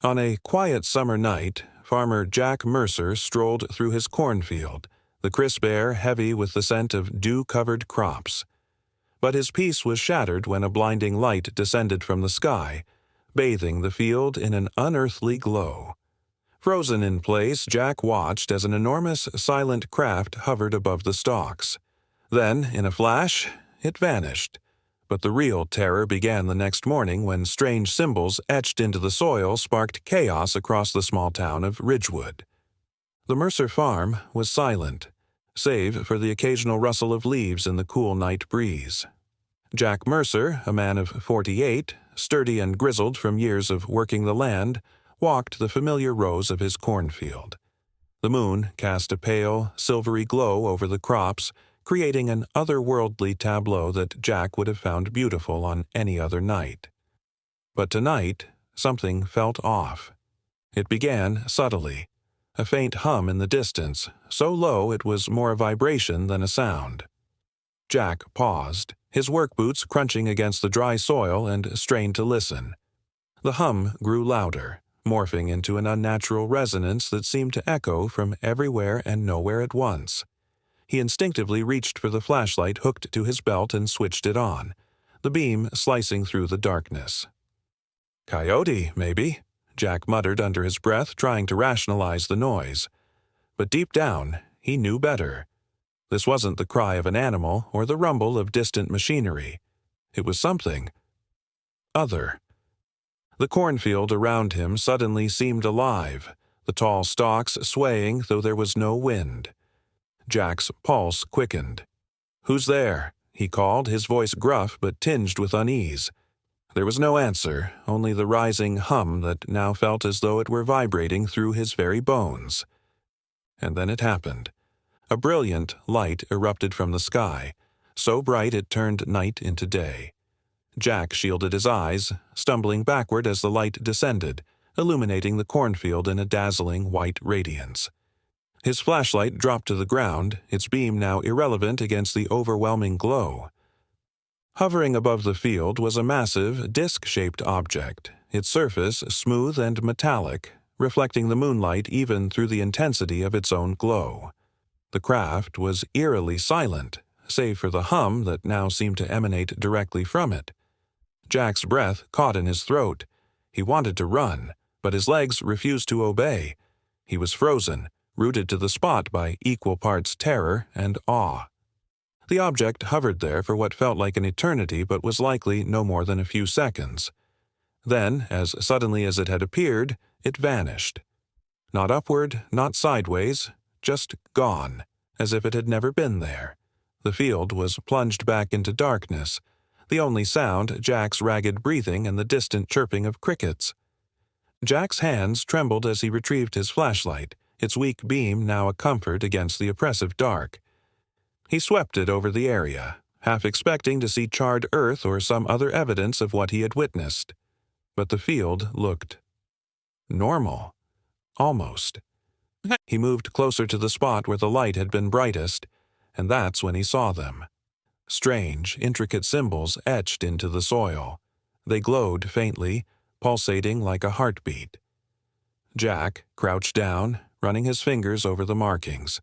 On a quiet summer night, farmer Jack Mercer strolled through his cornfield, the crisp air heavy with the scent of dew-covered crops. But his peace was shattered when a blinding light descended from the sky, bathing the field in an unearthly glow. Frozen in place, Jack watched as an enormous, silent craft hovered above the stalks. Then, in a flash, it vanished. But the real terror began the next morning when strange symbols etched into the soil sparked chaos across the small town of Ridgewood. The Mercer farm was silent, save for the occasional rustle of leaves in the cool night breeze. Jack Mercer, a man of 48, sturdy and grizzled from years of working the land, walked the familiar rows of his cornfield. The moon cast a pale, silvery glow over the crops, creating an otherworldly tableau that Jack would have found beautiful on any other night. But tonight, something felt off. It began subtly, a faint hum in the distance, so low it was more a vibration than a sound. Jack paused, his work boots crunching against the dry soil, and strained to listen. The hum grew louder, morphing into an unnatural resonance that seemed to echo from everywhere and nowhere at once. He instinctively reached for the flashlight hooked to his belt and switched it on, the beam slicing through the darkness. "Coyote, maybe," Jack muttered under his breath, trying to rationalize the noise. But deep down, he knew better. This wasn't the cry of an animal or the rumble of distant machinery. It was something other. The cornfield around him suddenly seemed alive, the tall stalks swaying though there was no wind. Jack's pulse quickened. "Who's there?" he called, his voice gruff but tinged with unease. There was no answer, only the rising hum that now felt as though it were vibrating through his very bones. And then it happened. A brilliant light erupted from the sky, so bright it turned night into day. Jack shielded his eyes, stumbling backward as the light descended, illuminating the cornfield in a dazzling white radiance. His flashlight dropped to the ground, its beam now irrelevant against the overwhelming glow. Hovering above the field was a massive, disc-shaped object, its surface smooth and metallic, reflecting the moonlight even through the intensity of its own glow. The craft was eerily silent, save for the hum that now seemed to emanate directly from it. Jack's breath caught in his throat. He wanted to run, but his legs refused to obey. He was frozen, rooted to the spot by equal parts terror and awe. The object hovered there for what felt like an eternity but was likely no more than a few seconds. Then, as suddenly as it had appeared, it vanished. Not upward, not sideways, just gone, as if it had never been there. The field was plunged back into darkness, the only sound Jack's ragged breathing and the distant chirping of crickets. Jack's hands trembled as he retrieved his flashlight, its weak beam now a comfort against the oppressive dark. He swept it over the area, half expecting to see charred earth or some other evidence of what he had witnessed. But the field looked normal. Almost. He moved closer to the spot where the light had been brightest, and that's when he saw them. Strange, intricate symbols etched into the soil. They glowed faintly, pulsating like a heartbeat. Jack crouched down, running his fingers over the markings.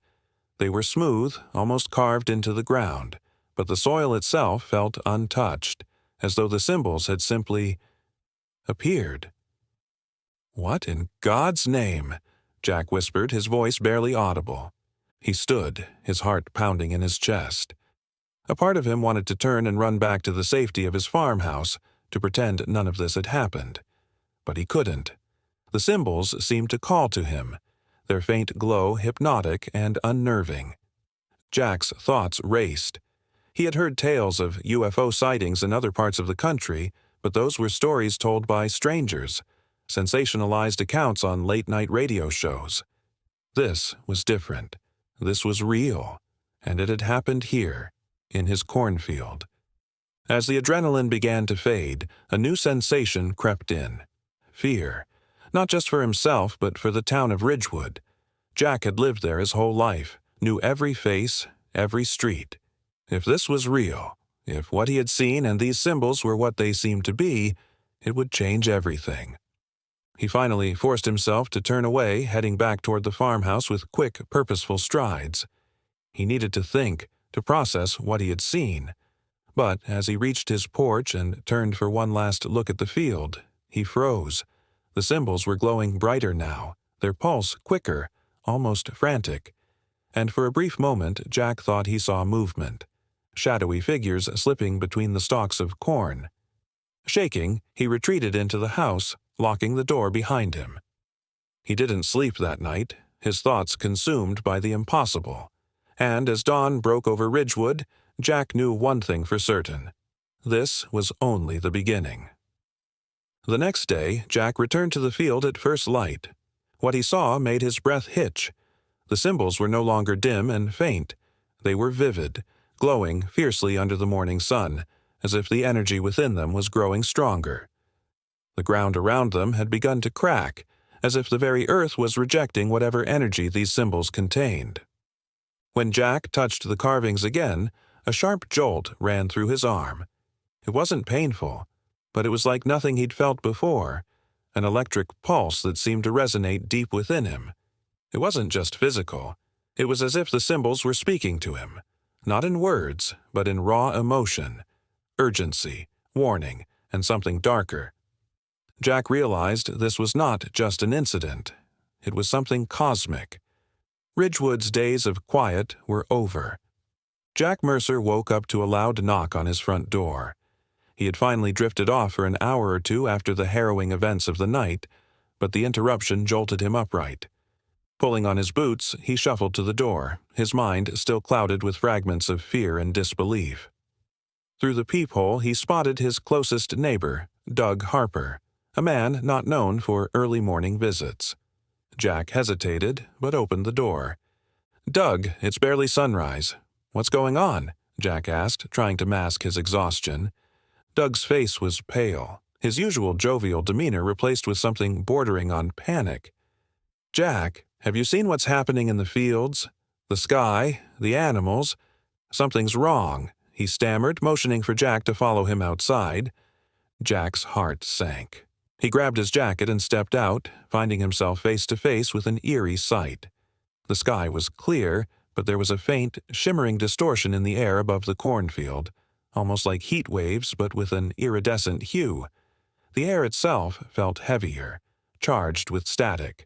They were smooth, almost carved into the ground, but the soil itself felt untouched, as though the symbols had simply appeared. "What in God's name?" Jack whispered, his voice barely audible. He stood, his heart pounding in his chest. A part of him wanted to turn and run back to the safety of his farmhouse, to pretend none of this had happened. But he couldn't. The symbols seemed to call to him, their faint glow hypnotic and unnerving. Jack's thoughts raced. He had heard tales of UFO sightings in other parts of the country, but those were stories told by strangers, sensationalized accounts on late-night radio shows. This was different. This was real, and it had happened here, in his cornfield. As the adrenaline began to fade, a new sensation crept in. Fear. Not just for himself, but for the town of Ridgewood. Jack had lived there his whole life, knew every face, every street. If this was real, if what he had seen and these symbols were what they seemed to be, it would change everything. He finally forced himself to turn away, heading back toward the farmhouse with quick, purposeful strides. He needed to think, to process what he had seen. But as he reached his porch and turned for one last look at the field, he froze. The symbols were glowing brighter now, their pulse quicker, almost frantic. And for a brief moment Jack thought he saw movement, shadowy figures slipping between the stalks of corn. Shaking, he retreated into the house, locking the door behind him. He didn't sleep that night, his thoughts consumed by the impossible. And as dawn broke over Ridgewood, Jack knew one thing for certain. This was only the beginning. The next day, Jack returned to the field at first light. What he saw made his breath hitch. The symbols were no longer dim and faint. They were vivid, glowing fiercely under the morning sun, as if the energy within them was growing stronger. The ground around them had begun to crack, as if the very earth was rejecting whatever energy these symbols contained. When Jack touched the carvings again, a sharp jolt ran through his arm. It wasn't painful, but it was like nothing he'd felt before, an electric pulse that seemed to resonate deep within him. It wasn't just physical. It was as if the symbols were speaking to him, not in words, but in raw emotion, urgency, warning, and something darker. Jack realized this was not just an incident. It was something cosmic. Ridgewood's days of quiet were over. Jack Mercer woke up to a loud knock on his front door. He had finally drifted off for an hour or two after the harrowing events of the night, but the interruption jolted him upright. Pulling on his boots, he shuffled to the door, his mind still clouded with fragments of fear and disbelief. Through the peephole, he spotted his closest neighbor, Doug Harper, a man not known for early morning visits. Jack hesitated, but opened the door. "Doug, it's barely sunrise. What's going on?" Jack asked, trying to mask his exhaustion. Doug's face was pale, his usual jovial demeanor replaced with something bordering on panic. "Jack, have you seen what's happening in the fields? The sky, the animals? Something's wrong," he stammered, motioning for Jack to follow him outside. Jack's heart sank. He grabbed his jacket and stepped out, finding himself face to face with an eerie sight. The sky was clear, but there was a faint, shimmering distortion in the air above the cornfield, almost like heat waves but with an iridescent hue. The air itself felt heavier, charged with static.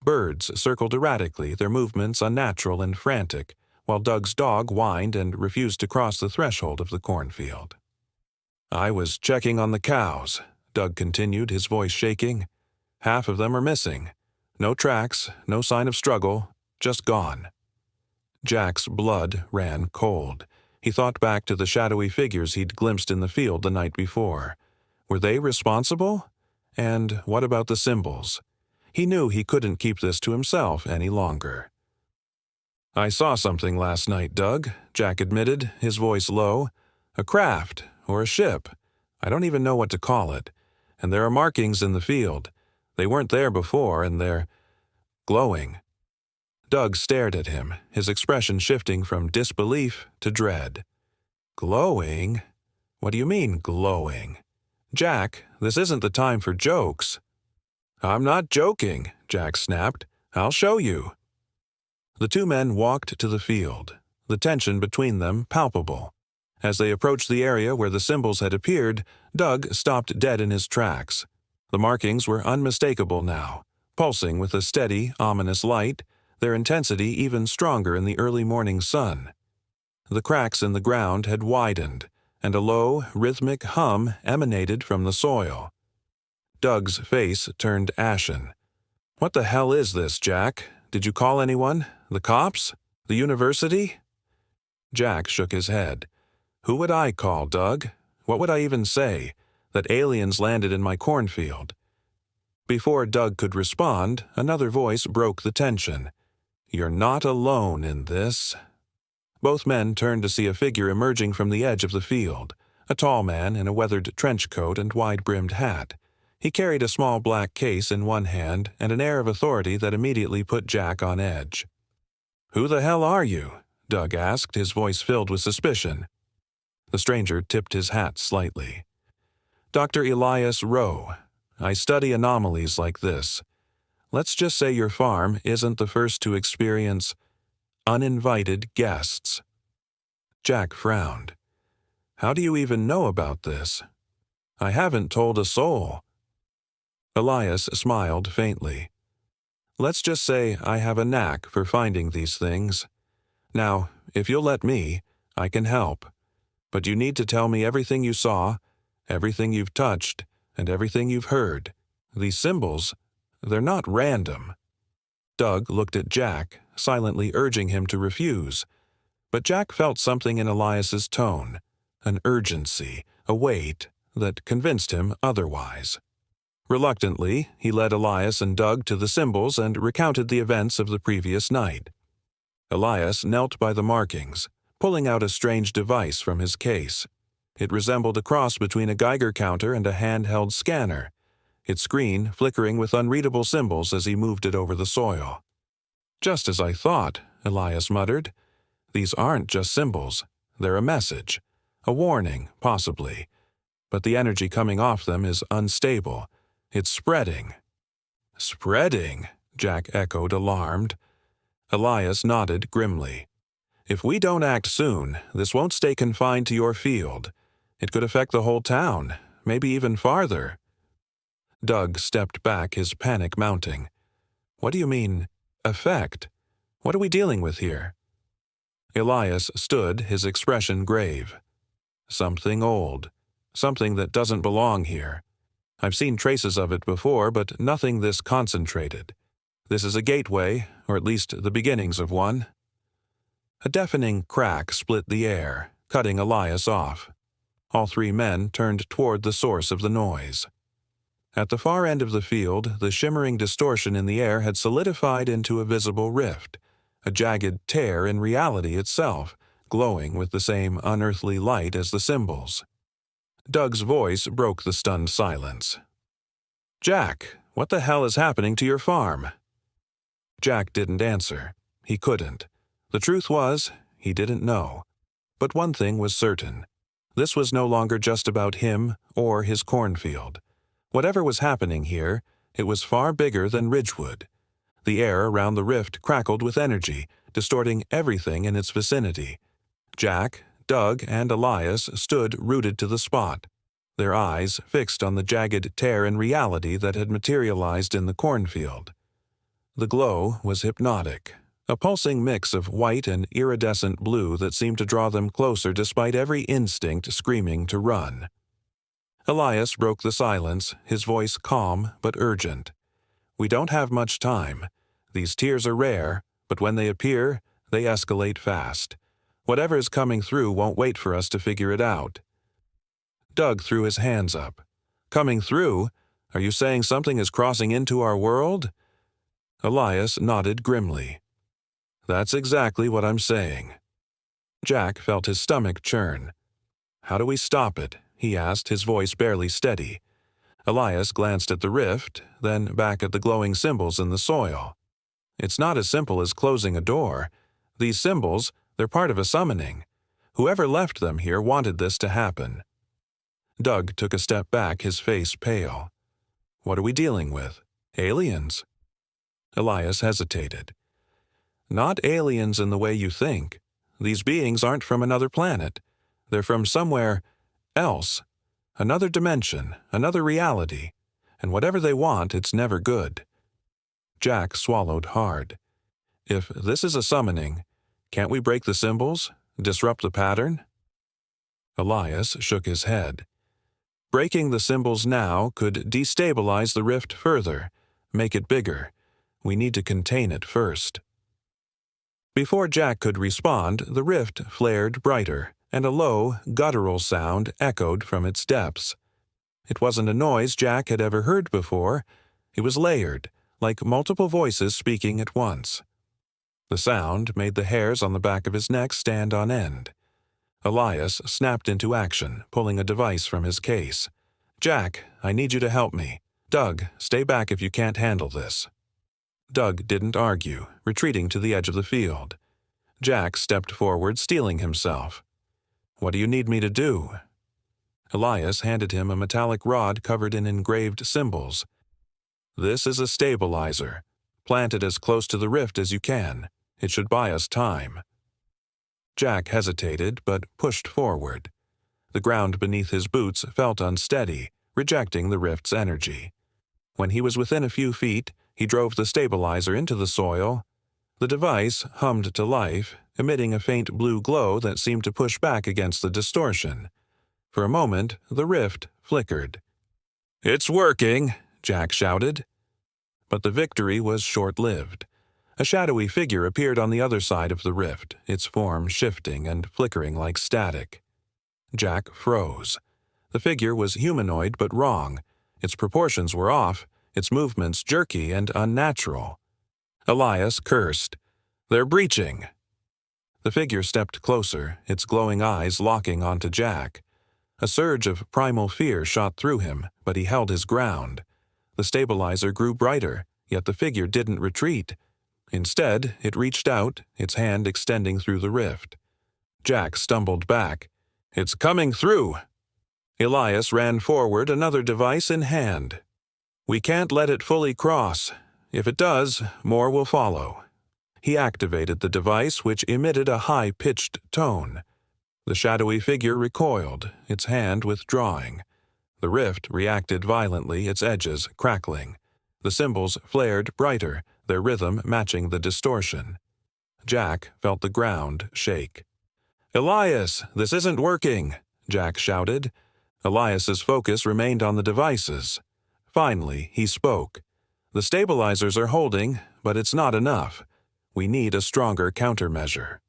Birds circled erratically, their movements unnatural and frantic, while Doug's dog whined and refused to cross the threshold of the cornfield. "I was checking on the cows," Doug continued, his voice shaking. "Half of them are missing. No tracks, no sign of struggle, just gone." Jack's blood ran cold. He thought back to the shadowy figures he'd glimpsed in the field the night before. Were they responsible? And what about the symbols? He knew he couldn't keep this to himself any longer. "I saw something last night, Doug," Jack admitted, his voice low. "A craft, or a ship. I don't even know what to call it. And there are markings in the field. They weren't there before, and they're glowing." Doug stared at him, his expression shifting from disbelief to dread. "Glowing? What do you mean, glowing? Jack, this isn't the time for jokes." "I'm not joking," Jack snapped. "I'll show you." The two men walked to the field, the tension between them palpable. As they approached the area where the symbols had appeared, Doug stopped dead in his tracks. The markings were unmistakable now, pulsing with a steady, ominous light, their intensity even stronger in the early morning sun. The cracks in the ground had widened, and a low, rhythmic hum emanated from the soil. Doug's face turned ashen. "What the hell is this, Jack? Did you call anyone? The cops? The university?" Jack shook his head. "Who would I call, Doug? What would I even say? That aliens landed in my cornfield?" Before Doug could respond, another voice broke the tension. "You're not alone in this." Both men turned to see a figure emerging from the edge of the field, a tall man in a weathered trench coat and wide-brimmed hat. He carried a small black case in one hand and an air of authority that immediately put Jack on edge. "Who the hell are you?" Doug asked, his voice filled with suspicion. The stranger tipped his hat slightly. "Dr. Elias Rowe. I study anomalies like this. Let's just say your farm isn't the first to experience uninvited guests." Jack frowned. "How do you even know about this?" "I haven't told a soul." Elias smiled faintly. "Let's just say I have a knack for finding these things. Now, if you'll let me, I can help. But you need to tell me everything you saw, everything you've touched, and everything you've heard. These symbols, they're not random." Doug looked at Jack, silently urging him to refuse. But Jack felt something in Elias's tone, an urgency, a weight, that convinced him otherwise. Reluctantly, he led Elias and Doug to the symbols and recounted the events of the previous night. Elias knelt by the markings, pulling out a strange device from his case. It resembled a cross between a Geiger counter and a handheld scanner, its screen flickering with unreadable symbols as he moved it over the soil. "Just as I thought," Elias muttered. "These aren't just symbols. They're a message. A warning, possibly. But the energy coming off them is unstable. It's spreading." "Spreading?" Jack echoed, alarmed. Elias nodded grimly. "If we don't act soon, this won't stay confined to your field. It could affect the whole town, maybe even farther." Doug stepped back, his panic mounting. "What do you mean, affect? What are we dealing with here?" Elias stood, his expression grave. "Something old. Something that doesn't belong here. I've seen traces of it before, but nothing this concentrated. This is a gateway, or at least the beginnings of one." A deafening crack split the air, cutting Elias off. All three men turned toward the source of the noise. At the far end of the field, the shimmering distortion in the air had solidified into a visible rift, a jagged tear in reality itself, glowing with the same unearthly light as the symbols. Doug's voice broke the stunned silence. "Jack, what the hell is happening to your farm?" Jack didn't answer. He couldn't. The truth was, he didn't know. But one thing was certain. This was no longer just about him or his cornfield. Whatever was happening here, it was far bigger than Ridgewood. The air around the rift crackled with energy, distorting everything in its vicinity. Jack, Doug, and Elias stood rooted to the spot, their eyes fixed on the jagged tear in reality that had materialized in the cornfield. The glow was hypnotic, a pulsing mix of white and iridescent blue that seemed to draw them closer despite every instinct screaming to run. Elias broke the silence, his voice calm but urgent. "We don't have much time. These tears are rare, but when they appear, they escalate fast. Whatever is coming through won't wait for us to figure it out." Doug threw his hands up. "Coming through? Are you saying something is crossing into our world?" Elias nodded grimly. "That's exactly what I'm saying." Jack felt his stomach churn. "How do we stop it?" he asked, his voice barely steady. Elias glanced at the rift, then back at the glowing symbols in the soil. "It's not as simple as closing a door. These symbols, they're part of a summoning. Whoever left them here wanted this to happen." Doug took a step back, his face pale. "What are we dealing with? Aliens?" Elias hesitated. "Not aliens in the way you think. These beings aren't from another planet. They're from somewhere else. Another dimension, another reality. And whatever they want, it's never good." Jack swallowed hard. "If this is a summoning, can't we break the symbols? Disrupt the pattern?" Elias shook his head. "Breaking the symbols now could destabilize the rift further, make it bigger. We need to contain it first." Before Jack could respond, the rift flared brighter, and a low, guttural sound echoed from its depths. It wasn't a noise Jack had ever heard before. It was layered, like multiple voices speaking at once. The sound made the hairs on the back of his neck stand on end. Elias snapped into action, pulling a device from his case. "Jack, I need you to help me. Doug, stay back if you can't handle this." Doug didn't argue, retreating to the edge of the field. Jack stepped forward, steeling himself. "What do you need me to do?" Elias handed him a metallic rod covered in engraved symbols. "This is a stabilizer. Plant it as close to the rift as you can. It should buy us time." Jack hesitated but pushed forward. The ground beneath his boots felt unsteady, rejecting the rift's energy. When he was within a few feet, he drove the stabilizer into the soil. The device hummed to life, emitting a faint blue glow that seemed to push back against the distortion. For a moment, the rift flickered. "It's working!" Jack shouted. But the victory was short-lived. A shadowy figure appeared on the other side of the rift, its form shifting and flickering like static. Jack froze. The figure was humanoid but wrong. Its proportions were off, its movements jerky and unnatural. Elias cursed. "They're breaching!" The figure stepped closer, its glowing eyes locking onto Jack. A surge of primal fear shot through him, but he held his ground. The stabilizer grew brighter, yet the figure didn't retreat. Instead, it reached out, its hand extending through the rift. Jack stumbled back. "It's coming through!" Elias ran forward, another device in hand. "We can't let it fully cross. If it does, more will follow." He activated the device, which emitted a high-pitched tone. The shadowy figure recoiled, its hand withdrawing. The rift reacted violently, its edges crackling. The symbols flared brighter, their rhythm matching the distortion. Jack felt the ground shake. "Elias, this isn't working!" Jack shouted. Elias's focus remained on the devices. Finally, he spoke. "The stabilizers are holding, but it's not enough. We need a stronger countermeasure."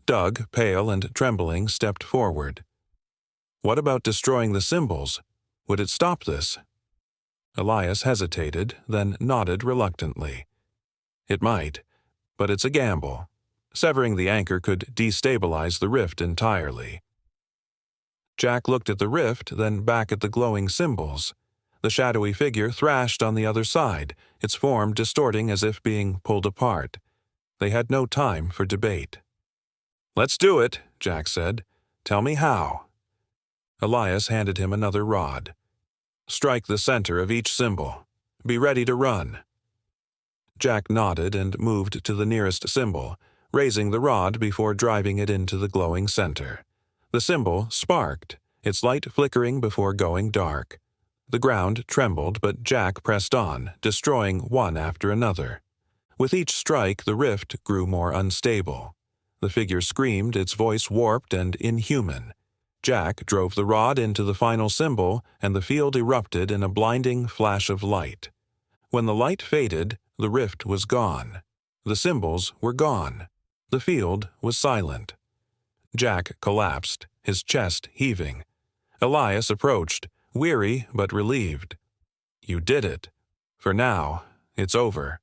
Doug, pale and trembling, stepped forward. "What about destroying the symbols? Would it stop this?" Elias hesitated, then nodded reluctantly. "It might, but it's a gamble. Severing the anchor could destabilize the rift entirely." Jack looked at the rift, then back at the glowing symbols. The shadowy figure thrashed on the other side, its form distorting as if being pulled apart. They had no time for debate. "Let's do it," Jack said. "Tell me how." Elias handed him another rod. "Strike the center of each symbol. Be ready to run." Jack nodded and moved to the nearest symbol, raising the rod before driving it into the glowing center. The symbol sparked, its light flickering before going dark. The ground trembled, but Jack pressed on, destroying one after another. With each strike, the rift grew more unstable. The figure screamed, its voice warped and inhuman. Jack drove the rod into the final symbol, and the field erupted in a blinding flash of light. When the light faded, the rift was gone. The symbols were gone. The field was silent. Jack collapsed, his chest heaving. Elias approached, weary but relieved. "You did it. For now, it's over."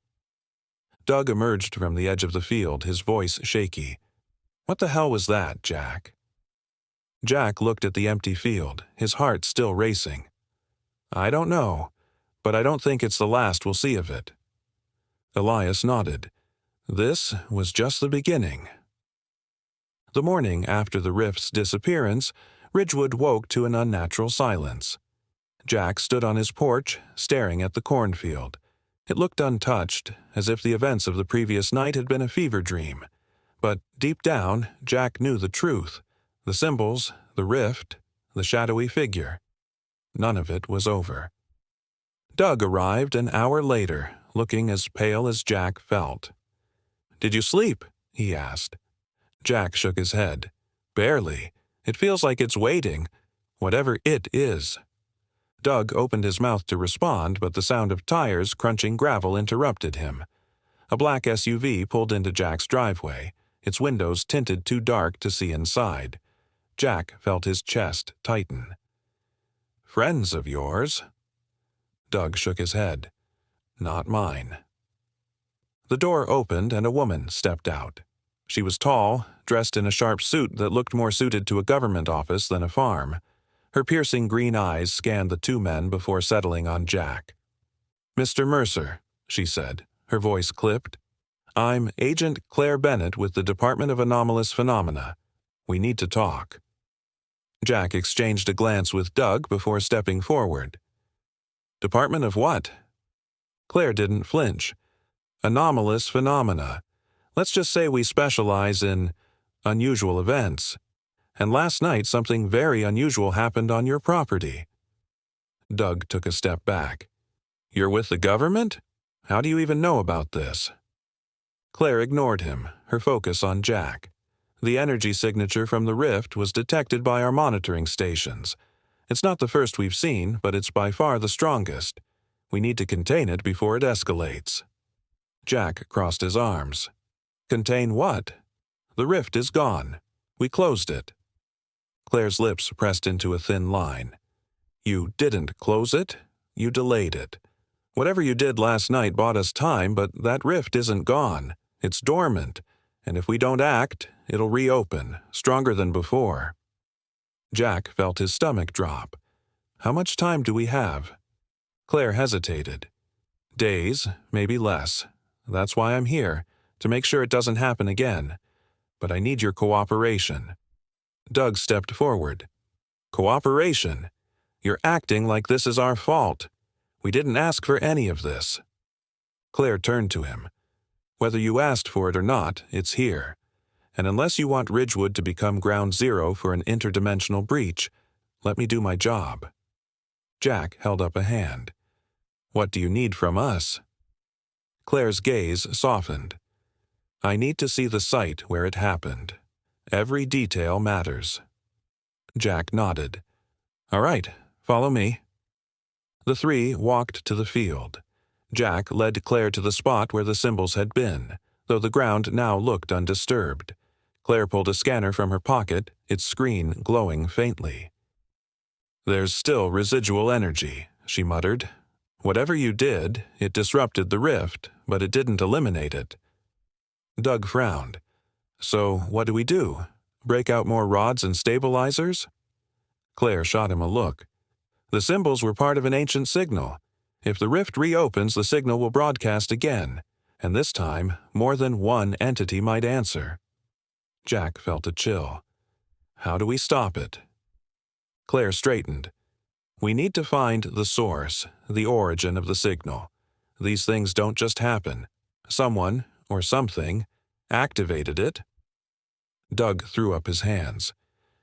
Doug emerged from the edge of the field, his voice shaky. "What the hell was that, Jack?" Jack looked at the empty field, his heart still racing. "I don't know, but I don't think it's the last we'll see of it." Elias nodded. This was just the beginning. The morning after the rift's disappearance, Ridgewood woke to an unnatural silence. Jack stood on his porch, staring at the cornfield. It looked untouched, as if the events of the previous night had been a fever dream. But deep down, Jack knew the truth. The symbols, the rift, the shadowy figure. None of it was over. Doug arrived an hour later, looking as pale as Jack felt. "Did you sleep?" he asked. Jack shook his head. "Barely. It feels like it's waiting, whatever it is." Doug opened his mouth to respond, but the sound of tires crunching gravel interrupted him. A black SUV pulled into Jack's driveway, its windows tinted too dark to see inside. Jack felt his chest tighten. "Friends of yours?" Doug shook his head. "Not mine." The door opened and a woman stepped out. She was tall, dressed in a sharp suit that looked more suited to a government office than a farm. Her piercing green eyes scanned the two men before settling on Jack. "Mr. Mercer," she said, her voice clipped. "I'm Agent Claire Bennett with the Department of Anomalous Phenomena. We need to talk." Jack exchanged a glance with Doug before stepping forward. Department of what? Claire didn't flinch. Anomalous phenomena. Let's just say we specialize in unusual events. And last night something very unusual happened on your property. Doug took a step back. You're with the government? How do you even know about this? Claire ignored him, her focus on Jack. The energy signature from the rift was detected by our monitoring stations. It's not the first we've seen, but it's by far the strongest. We need to contain it before it escalates. Jack crossed his arms. Contain what? The rift is gone. We closed it. Claire's lips pressed into a thin line. You didn't close it. You delayed it. Whatever you did last night bought us time, but that rift isn't gone. It's dormant, and if we don't act, it'll reopen, stronger than before. Jack felt his stomach drop. How much time do we have? Claire hesitated. Days, maybe less. That's why I'm here, to make sure it doesn't happen again. But I need your cooperation. Doug stepped forward. Cooperation? You're acting like this is our fault. We didn't ask for any of this. Claire turned to him. Whether you asked for it or not, it's here. And unless you want Ridgewood to become ground zero for an interdimensional breach, let me do my job. Jack held up a hand. What do you need from us? Claire's gaze softened. I need to see the site where it happened. Every detail matters. Jack nodded. All right, follow me. The three walked to the field. Jack led Claire to the spot where the symbols had been, though the ground now looked undisturbed. Claire pulled a scanner from her pocket, its screen glowing faintly. There's still residual energy, she muttered. Whatever you did, it disrupted the rift, but it didn't eliminate it. Doug frowned. So what do we do? Break out more rods and stabilizers? Claire shot him a look. The symbols were part of an ancient signal. If the rift reopens, the signal will broadcast again, and this time, more than one entity might answer. Jack felt a chill. How do we stop it? Claire straightened. We need to find the source, the origin of the signal. These things don't just happen. Someone, or something, activated it. Doug threw up his hands.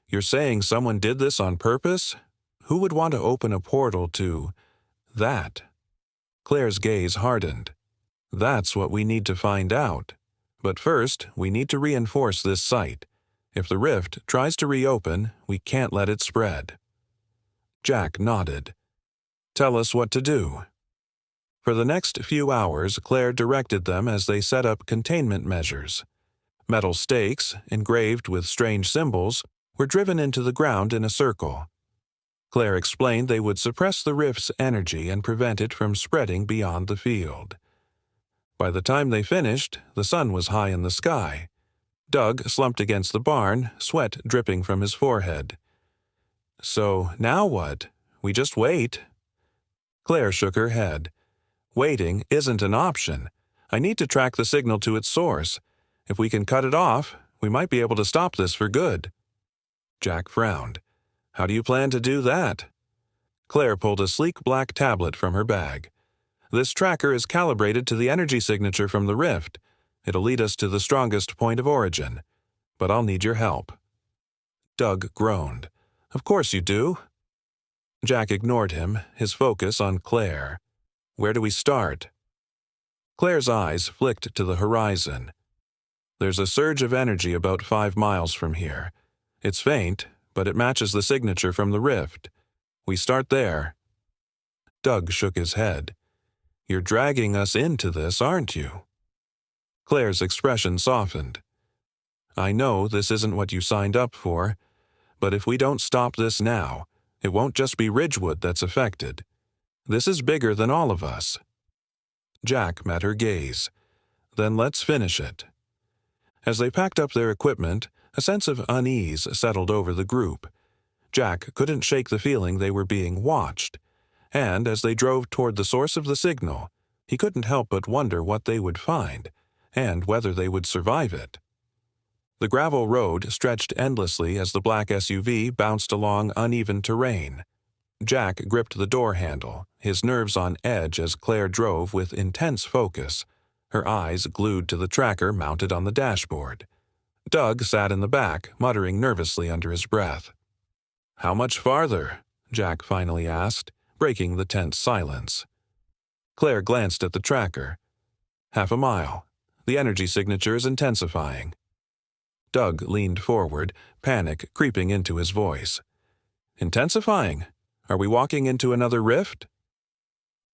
You're saying someone did this on purpose? Who would want to open a portal to that? Claire's gaze hardened. That's what we need to find out. But first, we need to reinforce this site. If the rift tries to reopen, we can't let it spread. Jack nodded. Tell us what to do. For the next few hours, Claire directed them as they set up containment measures. Metal stakes, engraved with strange symbols, were driven into the ground in a circle. Claire explained they would suppress the rift's energy and prevent it from spreading beyond the field. By the time they finished, the sun was high in the sky. Doug slumped against the barn, sweat dripping from his forehead. So now what? We just wait? Claire shook her head. Waiting isn't an option. I need to track the signal to its source. If we can cut it off, we might be able to stop this for good. Jack frowned. How do you plan to do that? Claire pulled a sleek black tablet from her bag. This tracker is calibrated to the energy signature from the rift. It'll lead us to the strongest point of origin. But I'll need your help. Doug groaned. Of course you do. Jack ignored him, his focus on Claire. Where do we start? Claire's eyes flicked to the horizon. There's a surge of energy about 5 miles from here. It's faint, but it matches the signature from the rift. We start there. Doug shook his head. You're dragging us into this, aren't you? Claire's expression softened. I know this isn't what you signed up for, but if we don't stop this now, it won't just be Ridgewood that's affected. This is bigger than all of us. Jack met her gaze. Then let's finish it. As they packed up their equipment, a sense of unease settled over the group. Jack couldn't shake the feeling they were being watched, and as they drove toward the source of the signal, he couldn't help but wonder what they would find, and whether they would survive it. The gravel road stretched endlessly as the black SUV bounced along uneven terrain. Jack gripped the door handle, his nerves on edge as Claire drove with intense focus, her eyes glued to the tracker mounted on the dashboard. Doug sat in the back, muttering nervously under his breath. "How much farther?" Jack finally asked, breaking the tense silence. Claire glanced at the tracker. "Half a mile. The energy signature is intensifying." Doug leaned forward, panic creeping into his voice. "Intensifying? Are we walking into another rift?"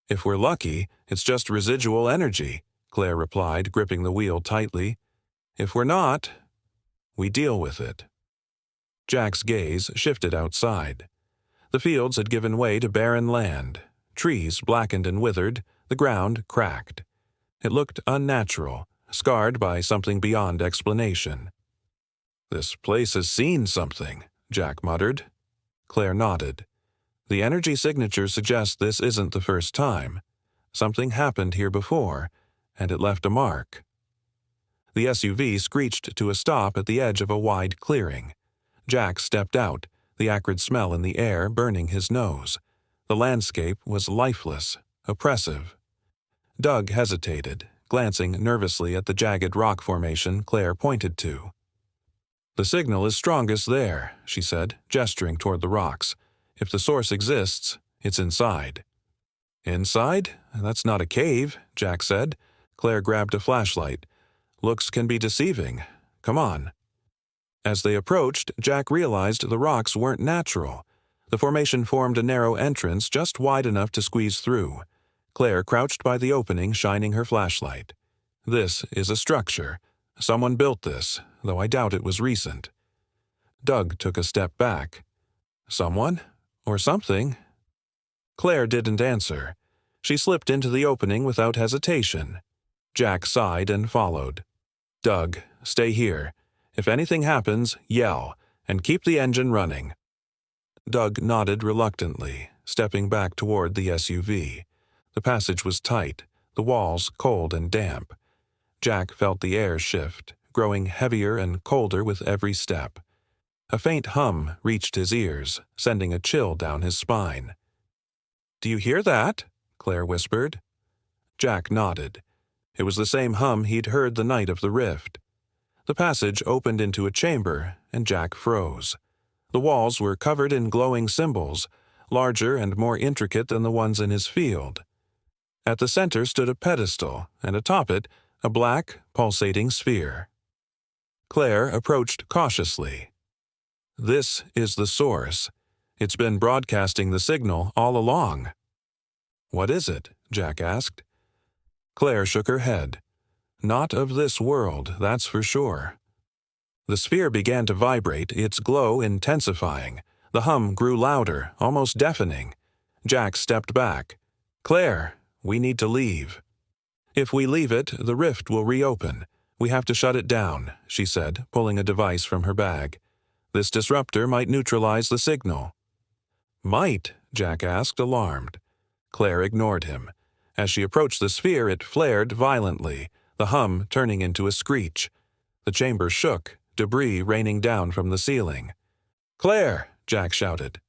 "If we're lucky, it's just residual energy," Claire replied, gripping the wheel tightly. "If we're not, we deal with it." Jack's gaze shifted outside. The fields had given way to barren land. Trees blackened and withered, the ground cracked. It looked unnatural, scarred by something beyond explanation. "This place has seen something," Jack muttered. Claire nodded. "The energy signature suggests this isn't the first time. Something happened here before, and it left a mark." The SUV screeched to a stop at the edge of a wide clearing. Jack stepped out, the acrid smell in the air burning his nose. The landscape was lifeless, oppressive. Doug hesitated, glancing nervously at the jagged rock formation Claire pointed to. "The signal is strongest there," she said, gesturing toward the rocks. "If the source exists, it's inside." "Inside? That's not a cave," Jack said. Claire grabbed a flashlight. "Looks can be deceiving. Come on." As they approached, Jack realized the rocks weren't natural. The formation formed a narrow entrance just wide enough to squeeze through. Claire crouched by the opening, shining her flashlight. "This is a structure. Someone built this, though I doubt it was recent." Doug took a step back. "Someone? Or something?" Claire didn't answer. She slipped into the opening without hesitation. Jack sighed and followed. "Doug, stay here. If anything happens, yell, and keep the engine running." Doug nodded reluctantly, stepping back toward the SUV. The passage was tight, the walls cold and damp. Jack felt the air shift, growing heavier and colder with every step. A faint hum reached his ears, sending a chill down his spine. "Do you hear that?" Claire whispered. Jack nodded. It was the same hum he'd heard the night of the rift. The passage opened into a chamber, and Jack froze. The walls were covered in glowing symbols, larger and more intricate than the ones in his field. At the center stood a pedestal, and atop it, a black, pulsating sphere. Claire approached cautiously. "This is the source. It's been broadcasting the signal all along." "What is it?" Jack asked. Claire shook her head. "Not of this world, that's for sure." The sphere began to vibrate, its glow intensifying. The hum grew louder, almost deafening. Jack stepped back. "Claire, we need to leave." "If we leave it, the rift will reopen. We have to shut it down," she said, pulling a device from her bag. "This disruptor might neutralize the signal." "Might?" Jack asked, alarmed. Claire ignored him. As she approached the sphere, it flared violently, the hum turning into a screech. The chamber shook, debris raining down from the ceiling. "Claire!" Jack shouted.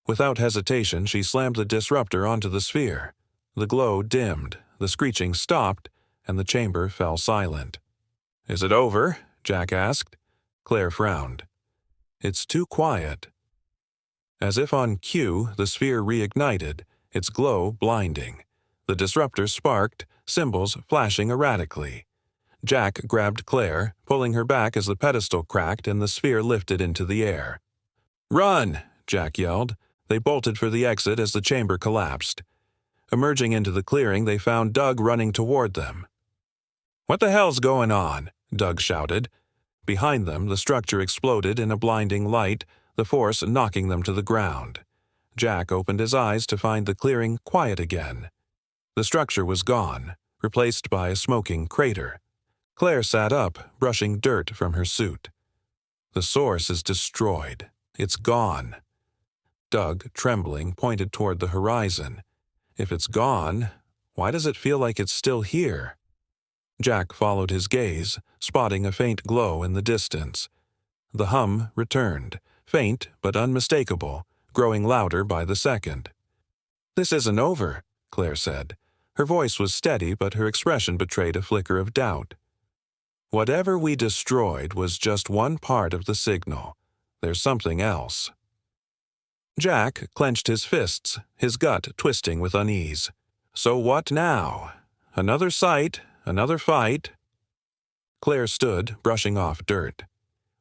Without hesitation, she slammed the disruptor onto the sphere. The glow dimmed, the screeching stopped, and the chamber fell silent. "Is it over?" Jack asked. Claire frowned. "It's too quiet." As if on cue, the sphere reignited, its glow blinding. The disruptor sparked, symbols flashing erratically. Jack grabbed Claire, pulling her back as the pedestal cracked and the sphere lifted into the air. "Run!" Jack yelled. They bolted for the exit as the chamber collapsed. Emerging into the clearing, they found Doug running toward them. "What the hell's going on?" Doug shouted. Behind them, the structure exploded in a blinding light, the force knocking them to the ground. Jack opened his eyes to find the clearing quiet again. The structure was gone, replaced by a smoking crater. Claire sat up, brushing dirt from her suit. "The source is destroyed. It's gone." Doug, trembling, pointed toward the horizon. "If it's gone, why does it feel like it's still here?" Jack followed his gaze, spotting a faint glow in the distance. The hum returned, faint but unmistakable, growing louder by the second. "This isn't over," Claire said. Her voice was steady, but her expression betrayed a flicker of doubt. "Whatever we destroyed was just one part of the signal. There's something else." Jack clenched his fists, his gut twisting with unease. "So what now? Another sight, another fight?" Claire stood, brushing off dirt.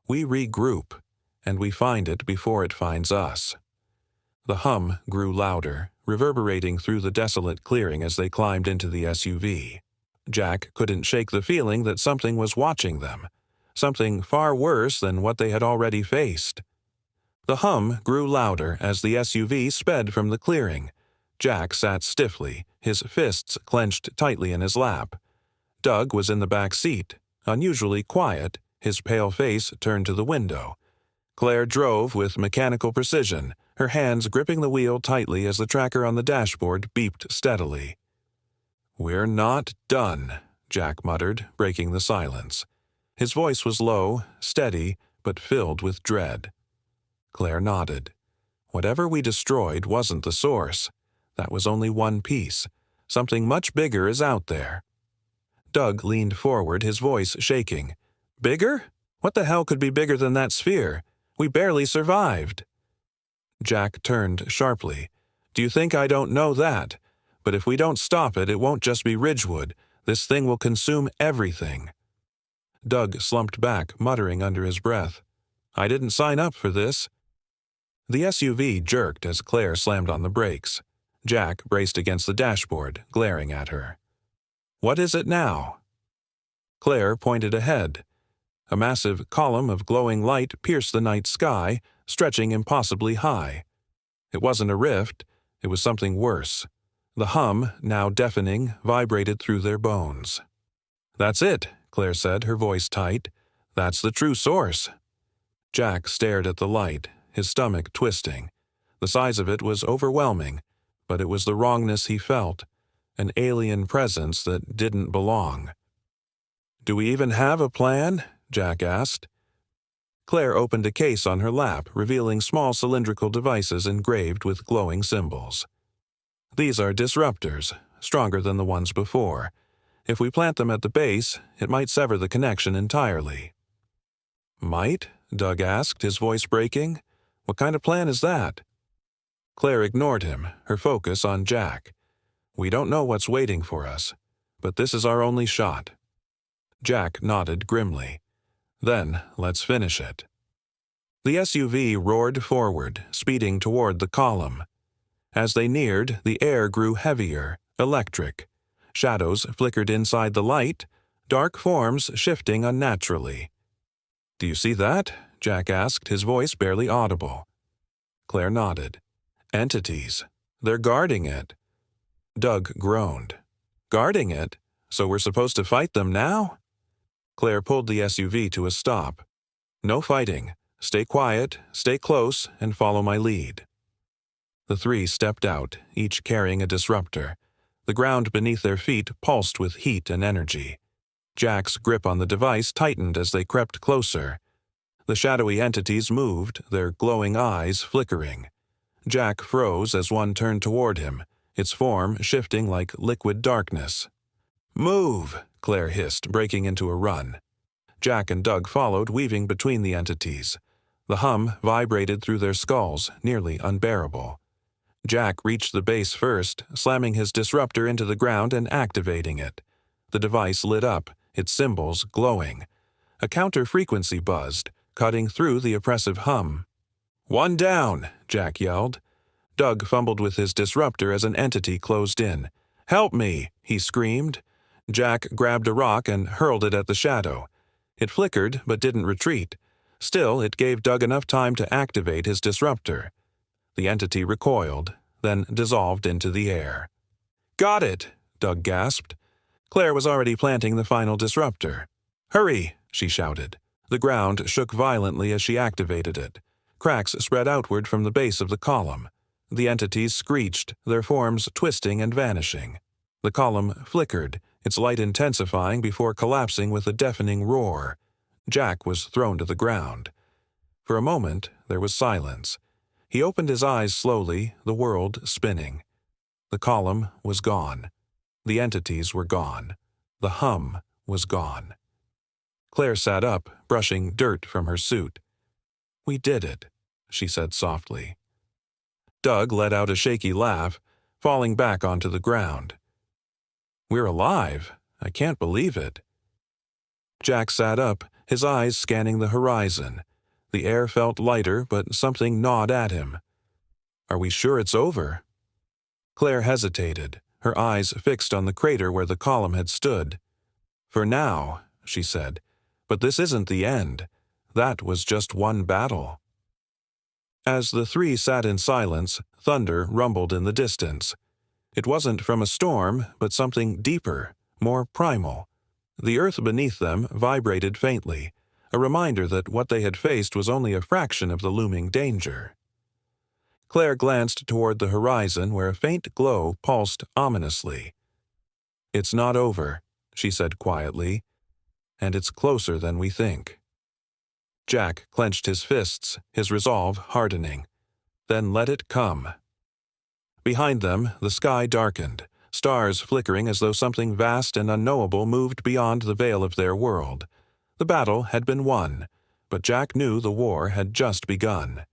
"We regroup, and we find it before it finds us." The hum grew louder, reverberating through the desolate clearing as they climbed into the SUV. Jack couldn't shake the feeling that something was watching them, something far worse than what they had already faced. The hum grew louder as the SUV sped from the clearing. Jack sat stiffly, his fists clenched tightly in his lap. Doug was in the back seat, unusually quiet, his pale face turned to the window. Claire drove with mechanical precision, her hands gripping the wheel tightly as the tracker on the dashboard beeped steadily. "We're not done," Jack muttered, breaking the silence. His voice was low, steady, but filled with dread. Claire nodded. "Whatever we destroyed wasn't the source. That was only one piece. Something much bigger is out there." Doug leaned forward, his voice shaking. "Bigger? What the hell could be bigger than that sphere? We barely survived." Jack turned sharply. "Do you think I don't know that? But if we don't stop it, it won't just be Ridgewood. This thing will consume everything." Doug slumped back, muttering under his breath. "I didn't sign up for this." The SUV jerked as Claire slammed on the brakes. Jack braced against the dashboard, glaring at her. "What is it now?" Claire pointed ahead. A massive column of glowing light pierced the night sky, stretching impossibly high. It wasn't a rift, it was something worse. The hum, now deafening, vibrated through their bones. "That's it," Claire said, her voice tight. "That's the true source." Jack stared at the light, his stomach twisting. The size of it was overwhelming, but it was the wrongness he felt, an alien presence that didn't belong. "Do we even have a plan?" Jack asked. Claire opened a case on her lap, revealing small cylindrical devices engraved with glowing symbols. "These are disruptors, stronger than the ones before. If we plant them at the base, it might sever the connection entirely." "Might?" Doug asked, his voice breaking. "What kind of plan is that?" Claire ignored him, her focus on Jack. "We don't know what's waiting for us, but this is our only shot." Jack nodded grimly. "Then let's finish it." The SUV roared forward, speeding toward the column. As they neared, the air grew heavier, electric. Shadows flickered inside the light, dark forms shifting unnaturally. "Do you see that?" Jack asked, his voice barely audible. Claire nodded. "Entities. They're guarding it." Doug groaned. "Guarding it? So we're supposed to fight them now?" Claire pulled the SUV to a stop. "No fighting. Stay quiet, stay close, and follow my lead." The three stepped out, each carrying a disruptor. The ground beneath their feet pulsed with heat and energy. Jack's grip on the device tightened as they crept closer. The shadowy entities moved, their glowing eyes flickering. Jack froze as one turned toward him, its form shifting like liquid darkness. "Move!" Claire hissed, breaking into a run. Jack and Doug followed, weaving between the entities. The hum vibrated through their skulls, nearly unbearable. Jack reached the base first, slamming his disruptor into the ground and activating it. The device lit up, its symbols glowing. A counter-frequency buzzed, cutting through the oppressive hum. "One down!" Jack yelled. Doug fumbled with his disruptor as an entity closed in. "Help me!" he screamed. Jack grabbed a rock and hurled it at the shadow. It flickered but didn't retreat. Still, it gave Doug enough time to activate his disruptor. The entity recoiled, then dissolved into the air. "Got it!" Doug gasped. Claire was already planting the final disruptor. "Hurry!" she shouted. The ground shook violently as she activated it. Cracks spread outward from the base of the column. The entities screeched, their forms twisting and vanishing. The column flickered, its light intensifying before collapsing with a deafening roar. Jack was thrown to the ground. For a moment, there was silence. He opened his eyes slowly, the world spinning. The column was gone. The entities were gone. The hum was gone. Claire sat up, brushing dirt from her suit. "We did it," she said softly. Doug let out a shaky laugh, falling back onto the ground. "We're alive. I can't believe it." Jack sat up, his eyes scanning the horizon. The air felt lighter, but something gnawed at him. "Are we sure it's over?" Claire hesitated, her eyes fixed on the crater where the column had stood. "For now," she said, "but this isn't the end. That was just one battle." As the three sat in silence, thunder rumbled in the distance. It wasn't from a storm, but something deeper, more primal. The earth beneath them vibrated faintly, a reminder that what they had faced was only a fraction of the looming danger. Claire glanced toward the horizon where a faint glow pulsed ominously. "It's not over," she said quietly, "and it's closer than we think." Jack clenched his fists, his resolve hardening. Then let it come. Behind them, the sky darkened, stars flickering as though something vast and unknowable moved beyond the veil of their world. The battle had been won, but Jack knew the war had just begun.